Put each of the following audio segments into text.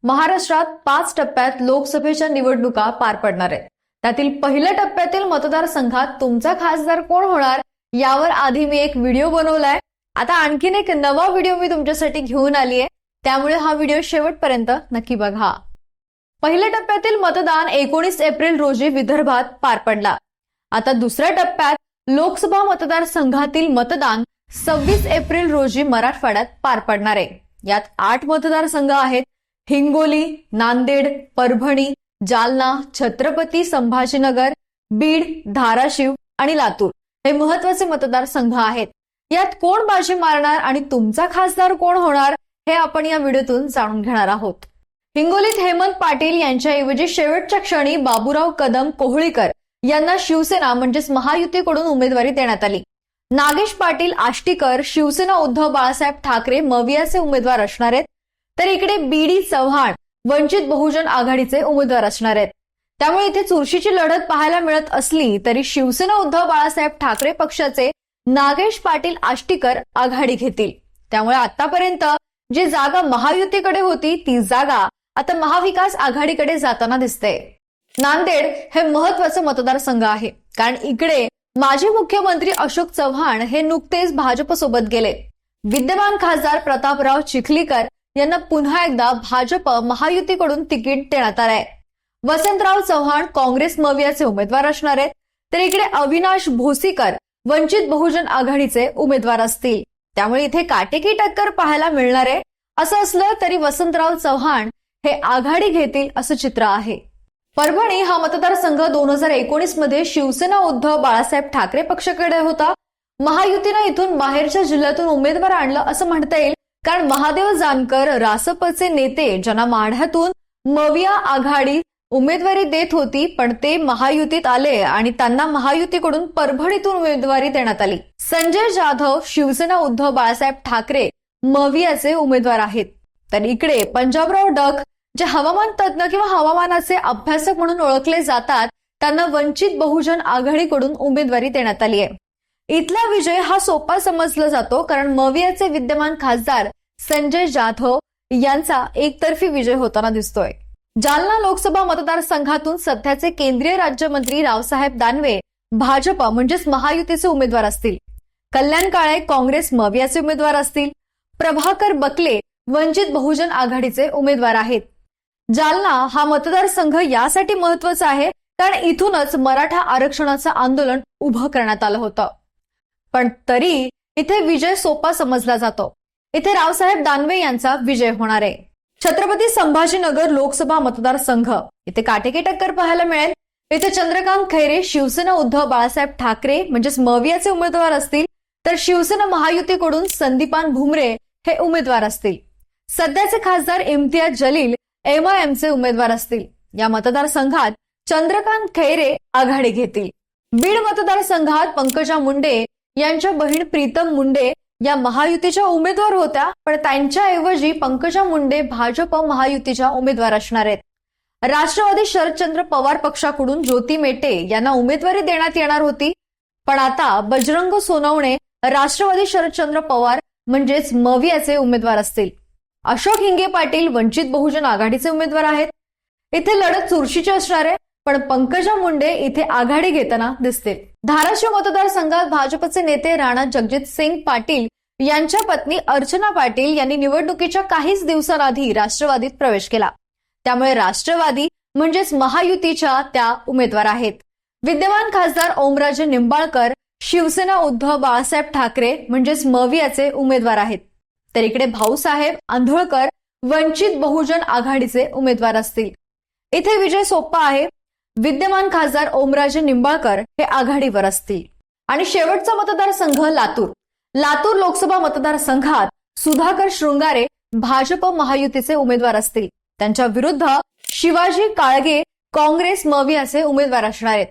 महाराष्ट्रात 5 टप्प्यात लोकसभेच्या निवडणुका पार पडणार आहेत। त्यातील पहिल्या टप्प्यातील मतदारसंघात तुमचा खासदार कोण होणार यावर आधी मी एक व्हिडिओ बनवलाय। आता आणखीन एक नवा व्हिडिओ मी तुमच्यासाठी घेऊन आली आहे, त्यामुळे हा व्हिडिओ शेवटपर्यंत नक्की बघा। पहिल्या टप्प्यातील मतदान 19 एप्रिल रोजी विदर्भात पार पडला। आता दुसऱ्या टप्प्यात लोकसभा मतदारसंघातील मतदान 26 एप्रिल रोजी मराठवाड्यात पार पडणार आहे। यात 8 मतदारसंघ आहेत: हिंगोली, नांदेड, परभणी, जालना, छत्रपती संभाजीनगर, बीड, धाराशिव आणि लातूर हे महत्त्वाचे मतदारसंघ आहेत। यात कोण बाजी मारणार आणि तुमचा खासदार कोण होणार हे आपण या व्हिडिओतून जाणून घेणार आहोत। हिंगोलीत हेमंत पाटील यांच्याऐवजी शेवटच्या क्षणी बाबूराव कदम कोहळीकर यांना शिवसेना म्हणजेच महायुतीकडून उमेदवारी देण्यात आली। नागेश पाटील आष्टीकर शिवसेना उद्धव बाळासाहेब ठाकरे मवियाचे उमेदवार असणार आहेत, तर इकडे बीडी चव्हाण वंचित बहुजन आघाडीचे उमेदवार असणार आहेत। त्यामुळे इथे चुरशीची लढत पाहायला मिळत असली तरी शिवसेना उद्धव बाळासाहेब ठाकरे पक्षाचे नागेश पाटील आष्टीकर आघाडी घेतील। त्यामुळे आतापर्यंत जी जागा महायुतीकडे होती ती जागा आता महाविकास आघाडीकडे जाताना दिसते। नांदेड हे महत्त्वाचे मतदारसंघ आहे, कारण इकडे माजी मुख्यमंत्री अशोक चव्हाण हे नुकतेच भाजपसोबत गेले। विद्यमान खासदार प्रतापराव चिखलीकर यांना पुन्हा एकदा भाजप महायुतीकडून तिकीट देण्यात आले आहे। वसंतराव चव्हाण काँग्रेस मवियाचे उमेदवार असणार आहेत, तर इकडे अविनाश भोसीकर वंचित बहुजन आघाडीचे उमेदवार असतील। त्यामुळे इथे काटेकी टक्कर पाहायला मिळणार आहे। असं असलं तरी वसंतराव चव्हाण हे आघाडी घेतील असं चित्र आहे। परभणी हा मतदारसंघ 2019 मध्ये शिवसेना उद्धव बाळासाहेब ठाकरे पक्षाकडे होता। महायुतीने इथून बाहेरच्या जिल्ह्यातून उमेदवार आणलं असं म्हणता येईल, कारण महादेव जानकर रासपचे नेते ज्यांना माढ्यातून मविया आघाडी उमेदवारी देत होती, पण ते महायुतीत आले आणि त्यांना महायुतीकडून परभणीतून उमेदवारी देण्यात आली। संजय जाधव शिवसेना उद्धव बाळासाहेब ठाकरे मवियाचे उमेदवार आहेत, तर इकडे पंजाबराव डक जे हवामान तज्ज्ञ किंवा हवामानाचे अभ्यासक म्हणून ओळखले जातात त्यांना वंचित बहुजन आघाडीकडून उमेदवारी देण्यात आली आहे। इथला विजय हा सोपा समजला जातो, कारण मवियाचे विद्यमान खासदार संजय जाधव यांचा एकतर्फी विजय होताना दिसतोय। जालना लोकसभा मतदारसंघातून सध्याचे केंद्रीय राज्यमंत्री रावसाहेब दानवे भाजप म्हणजेच महायुतीचे उमेदवार असतील। कल्याण काळे काँग्रेस मवियाचे उमेदवार असतील। प्रभाकर बकले वंचित बहुजन आघाडीचे उमेदवार आहेत। जालना हा मतदारसंघ यासाठी महत्त्वाचा आहे, कारण इथूनच मराठा आरक्षणाचं आंदोलन उभं करण्यात आलं होतं। पण तरी इथे विजय सोपा समजला जातो। इथे रावसाहेब दानवे यांचा विजय होणार आहे। छत्रपती संभाजीनगर लोकसभा मतदारसंघ इथे काटेकी टक्कर पाहायला मिळेल। इथे चंद्रकांत खैरे शिवसेना उद्धव बाळासाहेब ठाकरे म्हणजेच मवियाचे उमेदवार असतील, तर शिवसेना महायुतीकडून संदीपान भुमरे हे उमेदवार असतील। सध्याचे खासदार इम्तियाज जलील MIMचे उमेदवार असतील। या मतदारसंघात चंद्रकांत खैरे आघाडी घेतील। बीड मतदारसंघात पंकजा मुंडे यांच्या बहीण प्रीतम मुंडे या महायुतीच्या उमेदवार होत्या, पण त्यांच्याऐवजी पंकजा मुंडे भाजप महायुतीच्या उमेदवार असणार आहेत। राष्ट्रवादी शरदचंद्र पवार पक्षाकडून ज्योती मेटे यांना उमेदवारी देण्यात येणार होती, पण आता बजरंग सोनवणे राष्ट्रवादी शरदचंद्र पवार म्हणजेच मवियाचे उमेदवार असतील। अशोक हिंगे पाटील वंचित बहुजन आघाडीचे उमेदवार आहेत। इथे लढत चुरशीची असणार आहे, पण पंकजा मुंडे इथे आघाडी घेताना दिसतील। धाराशिव मतदारसंघात भाजपचे नेते राणा जगजित सिंग पाटील यांच्या पत्नी अर्चना पाटील यांनी निवडणुकीच्या काहीच दिवसांआधी राष्ट्रवादीत प्रवेश केला। त्यामुळे राष्ट्रवादी म्हणजेच महायुतीच्या त्या उमेदवार आहेत। विद्यमान खासदार ओमराजे निंबाळकर शिवसेना उद्धव बाळासाहेब ठाकरे म्हणजेच मवियाचे उमेदवार आहेत, तर इकडे भाऊसाहेब आंधळकर वंचित बहुजन आघाडीचे उमेदवार असतील। इथे विजय सोपा आहे। विद्यमान खासदार ओमराजे निंबाळकर हे आघाडीवर असतील। आणि शेवटचा मतदारसंघ लातूर लोकसभा मतदारसंघात सुधाकर शृंगारे भाजप महायुतीचे उमेदवार असतील। त्यांच्या विरुद्ध शिवाजी काळगे काँग्रेस मवियाचे उमेदवार असणार आहेत।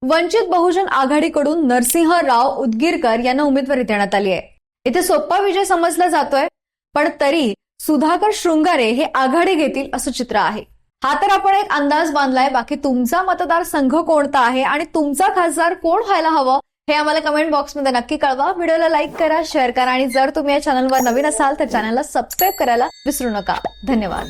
वंचित बहुजन आघाडीकडून नरसिंहराव उदगीरकर यांना उमेदवारी देण्यात आली आहे। इथे सोपा विजय समजला जातोय, पण तरी सुधाकर शृंगारे हे आघाडी घेतील असं चित्र आहे। हा तर आपण एक अंदाज बांधलाय। बाकी तुमचा मतदारसंघ कोणता आहे आणि तुमचा खासदार कोण व्हायला हवं हे आम्हाला कमेंट बॉक्समध्ये नक्की कळवा। व्हिडिओला लाईक करा, शेअर करा आणि जर तुम्ही या चॅनलवर नवीन असाल तर चॅनलला सबस्क्राईब करायला विसरू नका। धन्यवाद।